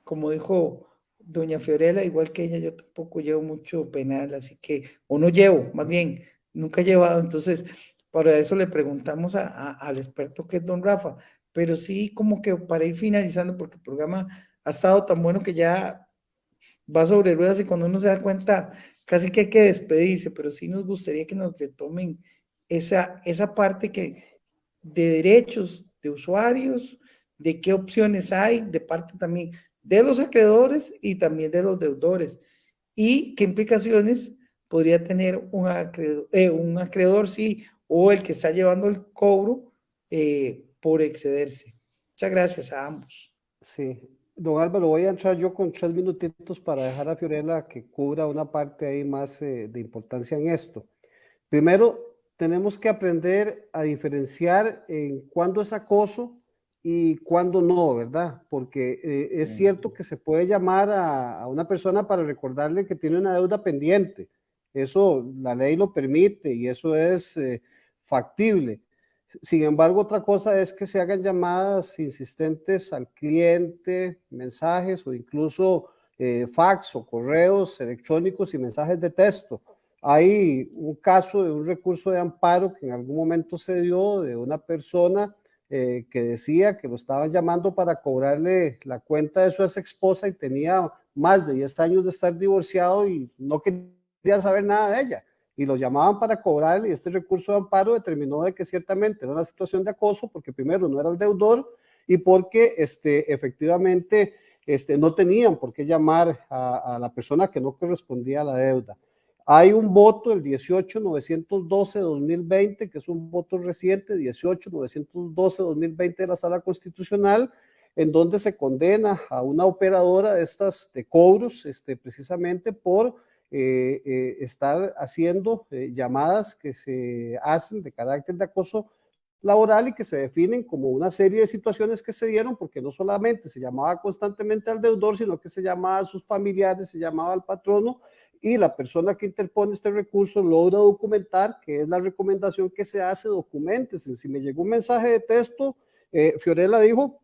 como dijo doña Fiorella, igual que ella, yo tampoco llevo mucho penal, así que, o no llevo, más bien, nunca he llevado, entonces, para eso le preguntamos al experto que es don Rafa, pero sí como que para ir finalizando, porque el programa ha estado tan bueno que ya va sobre ruedas y cuando uno se da cuenta, casi que hay que despedirse, pero sí nos gustaría que nos retomen esa parte de derechos de usuarios, de qué opciones hay, de parte también de los acreedores y también de los deudores, y qué implicaciones podría tener un acreedor, sí, o el que está llevando el cobro por excederse. Muchas gracias a ambos. Sí, don Álvaro, voy a entrar yo con 3 minutitos para dejar a Fiorella que cubra una parte ahí más de importancia en esto. Primero, tenemos que aprender a diferenciar en cuándo es acoso y cuándo no, ¿verdad? Porque es cierto que se puede llamar a una persona para recordarle que tiene una deuda pendiente. Eso la ley lo permite y eso es factible. Sin embargo, otra cosa es que se hagan llamadas insistentes al cliente, mensajes o incluso fax o correos electrónicos y mensajes de texto. Hay un caso de un recurso de amparo que en algún momento se dio de una persona que decía que lo estaban llamando para cobrarle la cuenta de su ex esposa y tenía más de 10 años de estar divorciado y no quería saber nada de ella y lo llamaban para cobrarle y este recurso de amparo determinó de que ciertamente era una situación de acoso porque primero no era el deudor y porque efectivamente no tenían por qué llamar a la persona que no correspondía a la deuda. Hay un voto, el 18-912-2020, que es un voto reciente, 18-912-2020 de la Sala Constitucional, en donde se condena a una operadora de estas de cobros, precisamente por estar haciendo llamadas que se hacen de carácter de acoso laboral y que se definen como una serie de situaciones que se dieron porque no solamente se llamaba constantemente al deudor, sino que se llamaba a sus familiares, se llamaba al patrono y la persona que interpone este recurso logra documentar, que es la recomendación que se hace, documentense. Si me llegó un mensaje de texto, Fiorella dijo,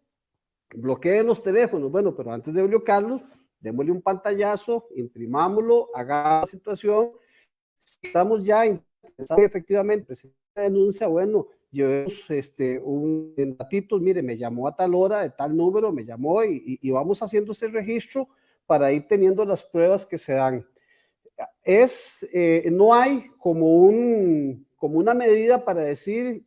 bloqueen los teléfonos. Bueno, pero antes de bloquearlos, démosle un pantallazo, imprimámoslo, hagamos la situación. Si estamos ya interesados efectivamente presentar una denuncia, bueno, llevemos un datito, mire, me llamó a tal hora, de tal número, me llamó y vamos haciendo ese registro para ir teniendo las pruebas que se dan. No hay como una medida para decir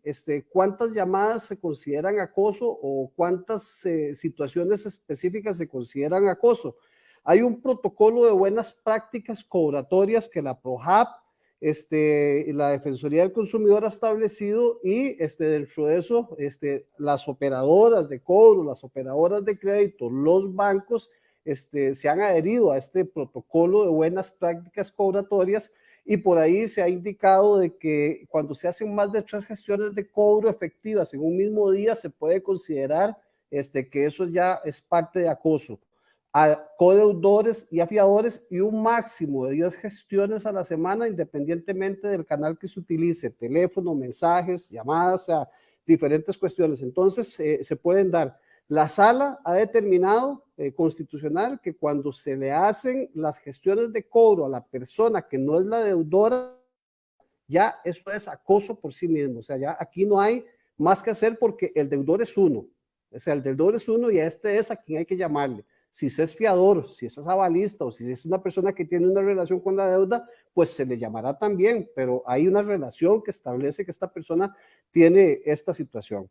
cuántas llamadas se consideran acoso o cuántas situaciones específicas se consideran acoso. Hay un protocolo de buenas prácticas cobratorias que la PROHAB, la Defensoría del Consumidor ha establecido y dentro de eso las operadoras de cobro, las operadoras de crédito, los bancos se han adherido a este protocolo de buenas prácticas cobratorias y por ahí se ha indicado de que cuando se hacen más de 3 gestiones de cobro efectivas en un mismo día se puede considerar que eso ya es parte de acoso. A codeudores y a fiadores y un máximo de 10 gestiones a la semana independientemente del canal que se utilice, teléfono, mensajes, llamadas, o sea, diferentes cuestiones. Entonces se pueden dar. La sala ha determinado constitucional que cuando se le hacen las gestiones de cobro a la persona que no es la deudora, ya eso es acoso por sí mismo. O sea, ya aquí no hay más que hacer porque el deudor es uno. O sea, el deudor es uno y a es a quien hay que llamarle. Si es fiador, si es avalista o si es una persona que tiene una relación con la deuda, pues se le llamará también, pero hay una relación que establece que esta persona tiene esta situación.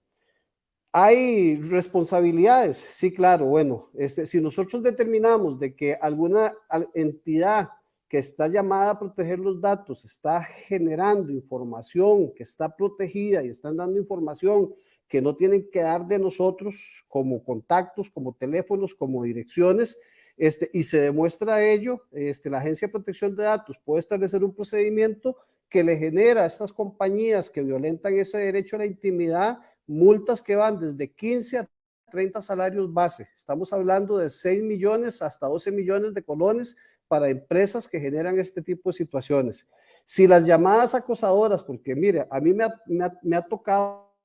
¿Hay responsabilidades? Sí, claro. Bueno, si nosotros determinamos de que alguna entidad que está llamada a proteger los datos, está generando información que está protegida y están dando información que no tienen que dar de nosotros como contactos, como teléfonos, como direcciones, y se demuestra ello, la Agencia de Protección de Datos puede establecer un procedimiento que le genera a estas compañías que violentan ese derecho a la intimidad multas que van desde 15 a 30 salarios base. Estamos hablando de 6 millones hasta 12 millones de colones para empresas que generan este tipo de situaciones. Si las llamadas acosadoras, porque mire, a mí me ha tocado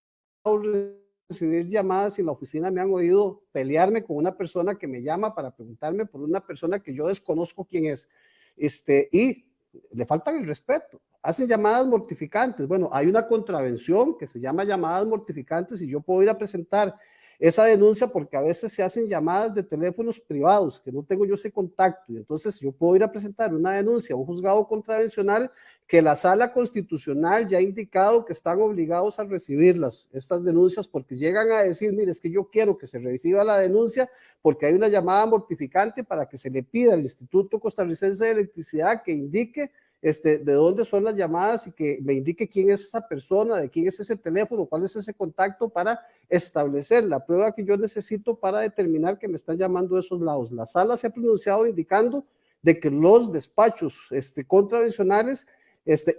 recibir llamadas y en la oficina me han oído pelearme con una persona que me llama para preguntarme por una persona que yo desconozco quién es, y le faltan el respeto. Hacen llamadas mortificantes. Bueno, hay una contravención que se llama llamadas mortificantes y yo puedo ir a presentar esa denuncia porque a veces se hacen llamadas de teléfonos privados que no tengo yo ese contacto y entonces yo puedo ir a presentar una denuncia a un juzgado contravencional que la sala constitucional ya ha indicado que están obligados a recibirlas, estas denuncias, porque llegan a decir, mire, es que yo quiero que se reciba la denuncia porque hay una llamada mortificante para que se le pida al Instituto Costarricense de Electricidad que indique de dónde son las llamadas y que me indique quién es esa persona, de quién es ese teléfono, cuál es ese contacto para establecer la prueba que yo necesito para determinar que me están llamando de esos lados. La sala se ha pronunciado indicando de que los despachos contravencionales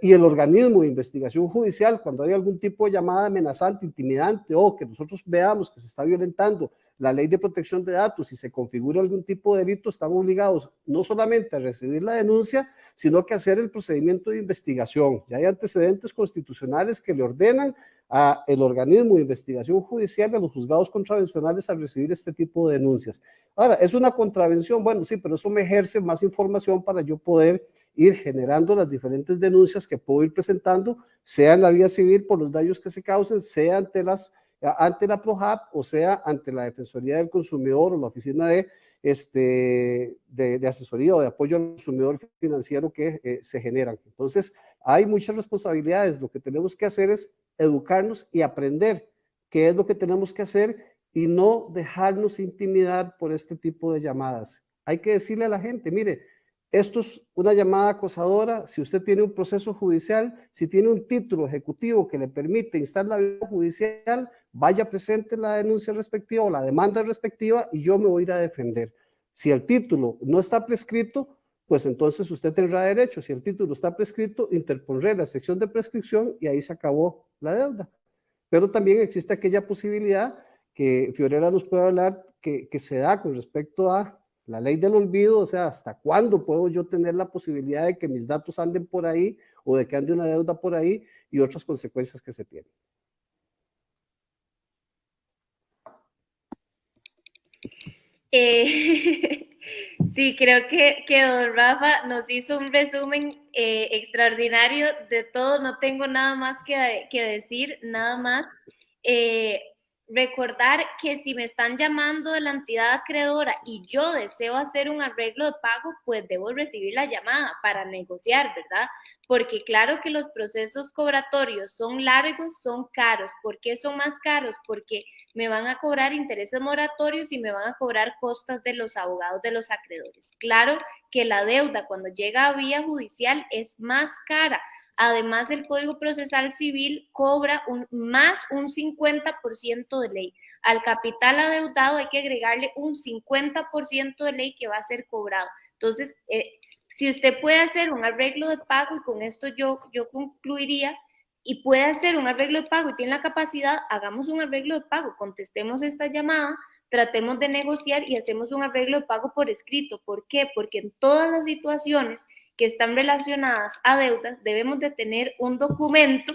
y el organismo de investigación judicial, cuando hay algún tipo de llamada amenazante, intimidante o que nosotros veamos que se está violentando la ley de protección de datos y se configura algún tipo de delito, están obligados no solamente a recibir la denuncia, sino que hacer el procedimiento de investigación. Ya hay antecedentes constitucionales que le ordenan al organismo de investigación judicial y a los juzgados contravencionales a recibir este tipo de denuncias. Ahora, ¿es una contravención? Bueno, sí, pero eso me ejerce más información para yo poder ir generando las diferentes denuncias que puedo ir presentando, sea en la vía civil por los daños que se causen, sea ante la PROJAP o sea ante la Defensoría del Consumidor o la Oficina de asesoría o de apoyo al consumidor financiero que se generan. Entonces, hay muchas responsabilidades. Lo que tenemos que hacer es educarnos y aprender qué es lo que tenemos que hacer y no dejarnos intimidar por este tipo de llamadas. Hay que decirle a la gente, mire, esto es una llamada acosadora. Si usted tiene un proceso judicial, si tiene un título ejecutivo que le permite instar la vía judicial, vaya presente la denuncia respectiva o la demanda respectiva y yo me voy a ir a defender. Si el título no está prescrito, pues entonces usted tendrá derecho. Si el título está prescrito, interpondré la sección de prescripción y ahí se acabó la deuda. Pero también existe aquella posibilidad que Fiorella nos puede hablar que se da con respecto a la ley del olvido, o sea, ¿hasta cuándo puedo yo tener la posibilidad de que mis datos anden por ahí o de que ande una deuda por ahí y otras consecuencias que se tienen? Sí, creo que don Rafa nos hizo un resumen extraordinario de todo. No tengo nada más que decir, nada más. Recordar que si me están llamando de la entidad acreedora y yo deseo hacer un arreglo de pago, pues debo recibir la llamada para negociar, ¿verdad? Porque claro que los procesos cobratorios son largos, son caros. ¿Por qué son más caros? Porque me van a cobrar intereses moratorios y me van a cobrar costas de los abogados de los acreedores. Claro que la deuda cuando llega a vía judicial es más cara. Además, el Código Procesal Civil cobra más un 50% de ley. Al capital adeudado hay que agregarle un 50% de ley que va a ser cobrado. Entonces, si usted puede hacer un arreglo de pago, y con esto yo concluiría, y puede hacer un arreglo de pago y tiene la capacidad, hagamos un arreglo de pago, contestemos esta llamada, tratemos de negociar y hacemos un arreglo de pago por escrito. ¿Por qué? Porque en todas las situaciones que están relacionadas a deudas, debemos de tener un documento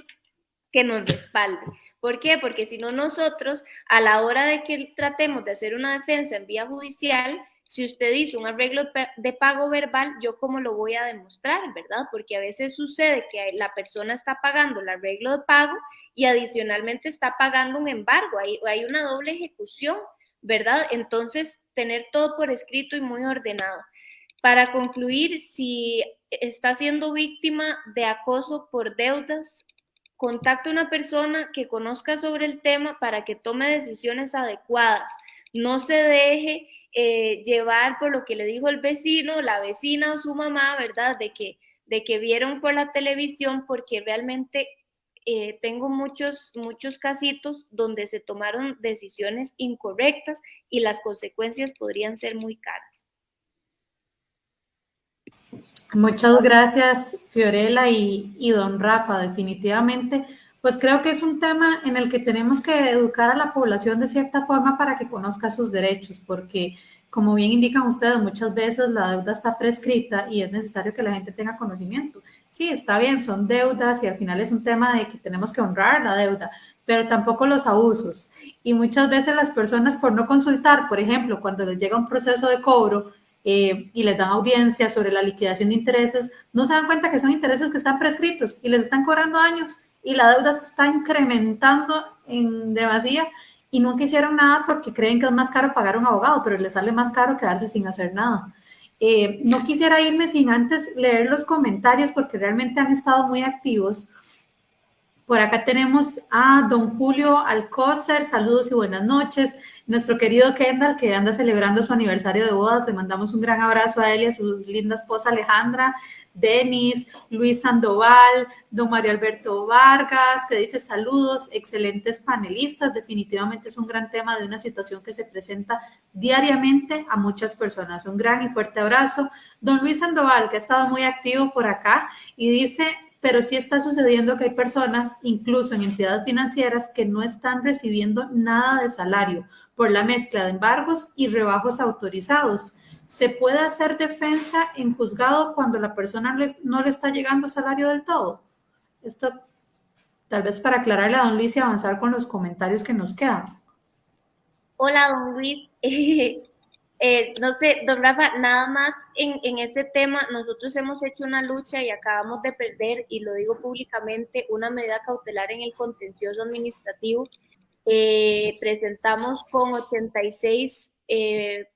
que nos respalde. ¿Por qué? Porque si no nosotros, a la hora de que tratemos de hacer una defensa en vía judicial, si usted hizo un arreglo de pago verbal, ¿yo cómo lo voy a demostrar, verdad? Porque a veces sucede que la persona está pagando el arreglo de pago y adicionalmente está pagando un embargo, hay una doble ejecución, ¿verdad? Entonces, tener todo por escrito y muy ordenado. Para concluir, si está siendo víctima de acoso por deudas, contacte a una persona que conozca sobre el tema para que tome decisiones adecuadas. No se deje llevar por lo que le dijo el vecino, la vecina o su mamá, ¿verdad? De que vieron por la televisión, porque realmente tengo muchos casitos donde se tomaron decisiones incorrectas y las consecuencias podrían ser muy caras. Muchas gracias, Fiorella y don Rafa. Definitivamente, pues creo que es un tema en el que tenemos que educar a la población de cierta forma para que conozca sus derechos, porque como bien indican ustedes, muchas veces la deuda está prescrita y es necesario que la gente tenga conocimiento. Sí, está bien, son deudas y al final es un tema de que tenemos que honrar la deuda, pero tampoco los abusos. Y muchas veces las personas por no consultar, por ejemplo, cuando les llega un proceso de cobro, y les dan audiencia sobre la liquidación de intereses, no se dan cuenta que son intereses que están prescritos y les están cobrando años y la deuda se está incrementando en demasía y nunca hicieron nada porque creen que es más caro pagar a un abogado, pero les sale más caro quedarse sin hacer nada. No quisiera irme sin antes leer los comentarios porque realmente han estado muy activos. Por acá tenemos a don Julio Alcócer, saludos y buenas noches. Nuestro querido Kendall, que anda celebrando su aniversario de bodas, le mandamos un gran abrazo a él y a su linda esposa Alejandra. Denis, Luis Sandoval, don Mario Alberto Vargas, que dice saludos, excelentes panelistas. Definitivamente es un gran tema de una situación que se presenta diariamente a muchas personas. Un gran y fuerte abrazo. Don Luis Sandoval, que ha estado muy activo por acá y dice: pero sí está sucediendo que hay personas, incluso en entidades financieras, que no están recibiendo nada de salario por la mezcla de embargos y rebajos autorizados. ¿Se puede hacer defensa en juzgado cuando la persona no le está llegando salario del todo? Esto tal vez para aclararle a don Luis y avanzar con los comentarios que nos quedan. Hola, don Luis. No sé, don Rafa, nada más en este tema, nosotros hemos hecho una lucha y acabamos de perder, y lo digo públicamente, una medida cautelar en el contencioso administrativo. Presentamos con 86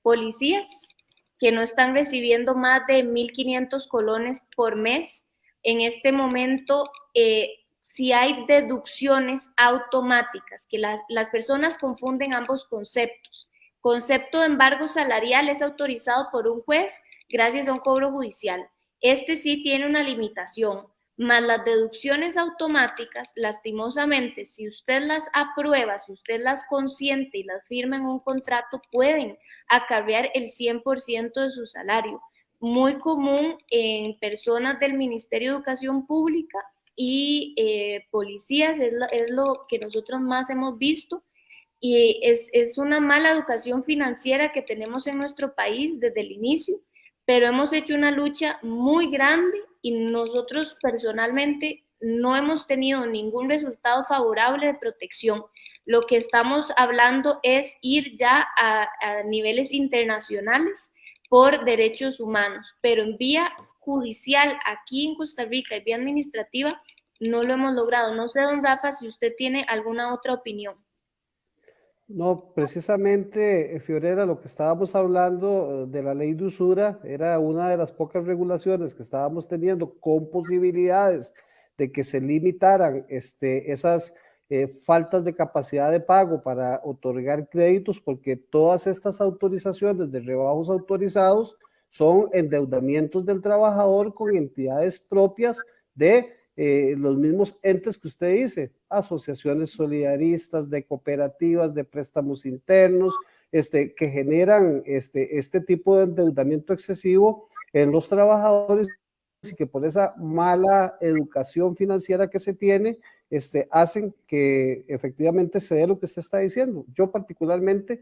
policías que no están recibiendo más de 1.500 colones por mes. En este momento, si hay deducciones automáticas, que las personas confunden ambos conceptos. Concepto de embargo salarial es autorizado por un juez gracias a un cobro judicial. Este sí tiene una limitación, más las deducciones automáticas, lastimosamente, si usted las aprueba, si usted las consiente y las firma en un contrato, pueden acarrear el 100% de su salario. Muy común en personas del Ministerio de Educación Pública y policías, es lo que nosotros más hemos visto. Y es una mala educación financiera que tenemos en nuestro país desde el inicio, pero hemos hecho una lucha muy grande y nosotros personalmente no hemos tenido ningún resultado favorable de protección. Lo que estamos hablando es ir ya a niveles internacionales por derechos humanos, pero en vía judicial aquí en Costa Rica y vía administrativa no lo hemos logrado. No sé, don Rafa, si usted tiene alguna otra opinión. No, precisamente, Fiorella, lo que estábamos hablando de la ley de usura era una de las pocas regulaciones que estábamos teniendo con posibilidades de que se limitaran esas faltas de capacidad de pago para otorgar créditos, porque todas estas autorizaciones de rebajos autorizados son endeudamientos del trabajador con entidades propias de los mismos entes que usted dice, asociaciones solidaristas, de cooperativas, de préstamos internos, que generan este tipo de endeudamiento excesivo en los trabajadores y que por esa mala educación financiera que se tiene, hacen que efectivamente se dé lo que usted está diciendo. Yo particularmente,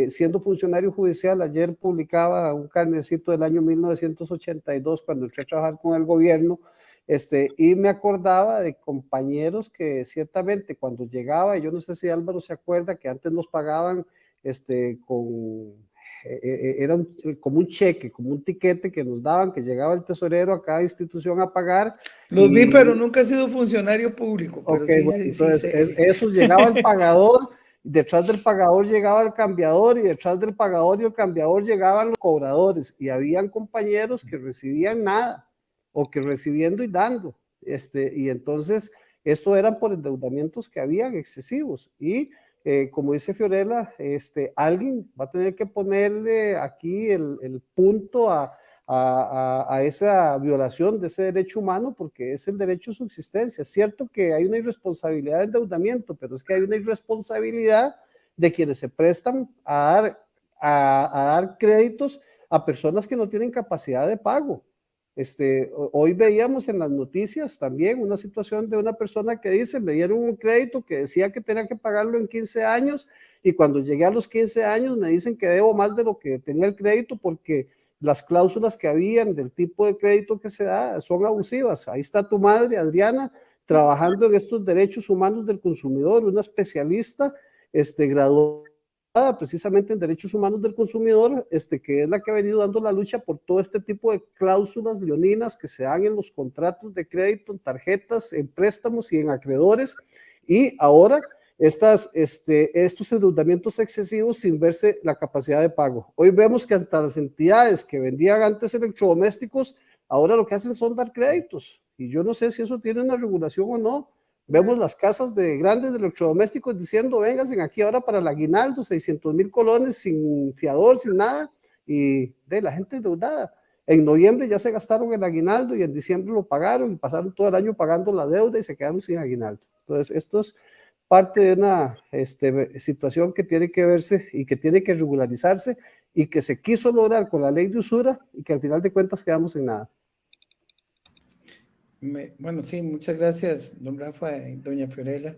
siendo funcionario judicial, ayer publicaba un carnecito del año 1982 cuando entré a trabajar con el gobierno, y me acordaba de compañeros que ciertamente cuando llegaba, yo no sé si Álvaro se acuerda que antes nos pagaban era como un cheque, como un tiquete que nos daban, que llegaba el tesorero a cada institución a pagar. Los vi, pero nunca he sido funcionario público. Pero okay, sí, bueno, entonces sí. eso llegaba el pagador, detrás del pagador llegaba el cambiador, y detrás del pagador y el cambiador llegaban los cobradores, y habían compañeros que recibían nada, o que recibiendo y dando, y entonces esto eran por endeudamientos que habían excesivos, y como dice Fiorella, alguien va a tener que ponerle aquí el punto a esa violación de ese derecho humano, porque es el derecho a subsistencia. Es cierto que hay una irresponsabilidad de endeudamiento, pero es que hay una irresponsabilidad de quienes se prestan a dar créditos a personas que no tienen capacidad de pago. Hoy veíamos en las noticias también una situación de una persona que dice, me dieron un crédito que decía que tenía que pagarlo en 15 años y cuando llegué a los 15 años me dicen que debo más de lo que tenía el crédito porque las cláusulas que habían del tipo de crédito que se da son abusivas. Ahí está tu madre, Adriana, trabajando en estos derechos humanos del consumidor, una especialista graduada precisamente en derechos humanos del consumidor, que es la que ha venido dando la lucha por todo este tipo de cláusulas leoninas que se dan en los contratos de crédito, en tarjetas, en préstamos y en acreedores, y ahora estos endeudamientos excesivos sin verse la capacidad de pago. Hoy vemos que hasta las entidades que vendían antes electrodomésticos, ahora lo que hacen son dar créditos, y yo no sé si eso tiene una regulación o no. Vemos las casas de grandes de electrodomésticos diciendo, vénganse aquí ahora para el aguinaldo, 600,000 colones sin fiador, sin nada, y de la gente endeudada. En noviembre ya se gastaron el aguinaldo y en diciembre lo pagaron y pasaron todo el año pagando la deuda y se quedaron sin aguinaldo. Entonces, esto es parte de una situación que tiene que verse y que tiene que regularizarse y que se quiso lograr con la ley de usura y que al final de cuentas quedamos en nada. Bueno, sí, muchas gracias, don Rafa y doña Fiorella.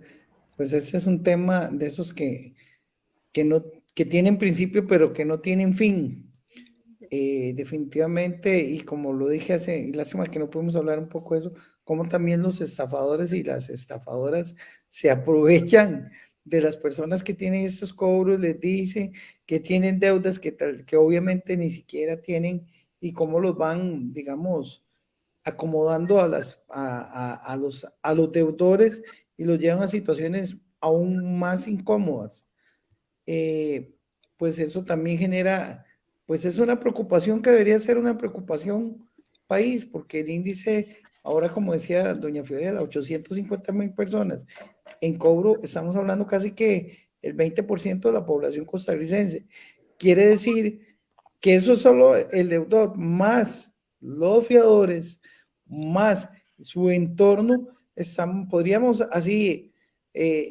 Pues este es un tema de esos que tienen principio, pero que no tienen fin. Definitivamente, y como lo dije y lástima que no podemos hablar un poco de eso, como también los estafadores y las estafadoras se aprovechan de las personas que tienen estos cobros, les dicen que tienen deudas que obviamente ni siquiera tienen, y cómo los van, digamos, acomodando a los deudores y los llevan a situaciones aún más incómodas. Pues eso también genera, pues es una preocupación que debería ser una preocupación país, porque el índice, ahora como decía doña Fiorella, 850,000 personas en cobro, estamos hablando casi que el 20% de la población costarricense. Quiere decir que eso es solo el deudor, más los fiadores, más su entorno, podríamos así,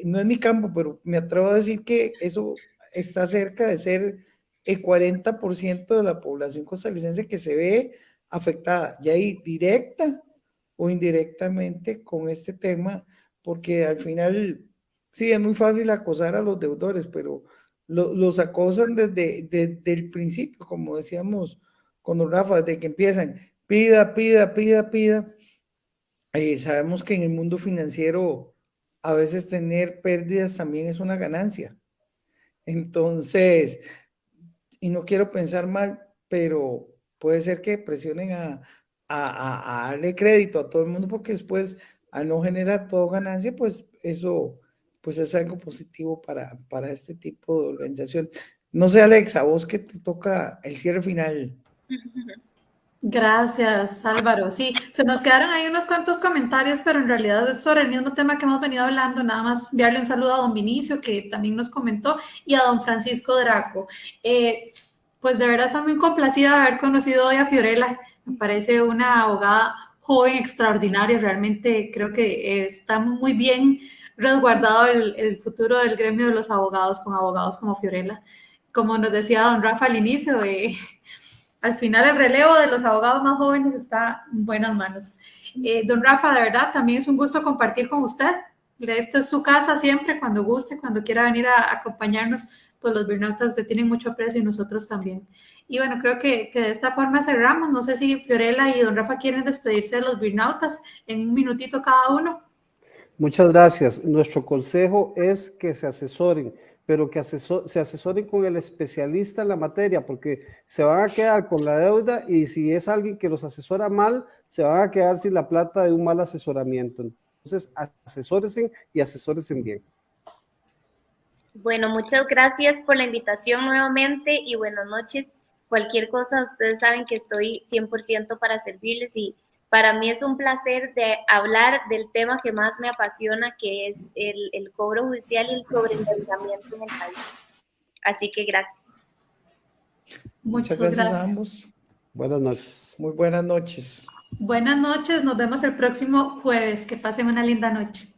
no es mi campo, pero me atrevo a decir que eso está cerca de ser el 40% de la población costarricense que se ve afectada, ya ahí directa o indirectamente con este tema, porque al final, sí, es muy fácil acosar a los deudores, pero los acosan desde el principio, como decíamos con don Rafa, desde que empiezan, pida. Sabemos que en el mundo financiero a veces tener pérdidas también es una ganancia. Entonces, y no quiero pensar mal, pero puede ser que presionen a darle crédito a todo el mundo, porque después, al no generar todo ganancia, pues eso pues es algo positivo para este tipo de organización. No sé, Alexa, vos que te toca el cierre final. Gracias, Álvaro. Sí, se nos quedaron ahí unos cuantos comentarios, pero en realidad es sobre el mismo tema que hemos venido hablando. Nada más enviarle un saludo a don Vinicio, que también nos comentó, y a don Francisco Draco. Pues de verdad estoy muy complacida de haber conocido hoy a Fiorella. Me parece una abogada joven, extraordinaria. Realmente creo que está muy bien resguardado el futuro del gremio de los abogados con abogados como Fiorella. Como nos decía don Rafa al inicio, al final el relevo de los abogados más jóvenes está en buenas manos. Don Rafa, de verdad, también es un gusto compartir con usted. Esta es su casa siempre, cuando guste, cuando quiera venir a acompañarnos, pues los Beernautas le tienen mucho aprecio y nosotros también. Y bueno, creo que de esta forma cerramos. No sé si Fiorella y don Rafa quieren despedirse de los Beernautas en un minutito cada uno. Muchas gracias. Nuestro consejo es que se asesoren, pero que se asesoren con el especialista en la materia, porque se van a quedar con la deuda y si es alguien que los asesora mal, se van a quedar sin la plata de un mal asesoramiento. Entonces, asesórense y asesórense bien. Bueno, muchas gracias por la invitación nuevamente y buenas noches. Cualquier cosa, ustedes saben que estoy 100% para servirles y Para mí es un placer de hablar del tema que más me apasiona, que es el cobro judicial y el sobreendeudamiento en el país. Así que gracias. Muchas Muchas gracias a gracias. ambos. Buenas noches. Muy buenas noches. Buenas noches, nos vemos el próximo jueves. Que pasen una linda noche.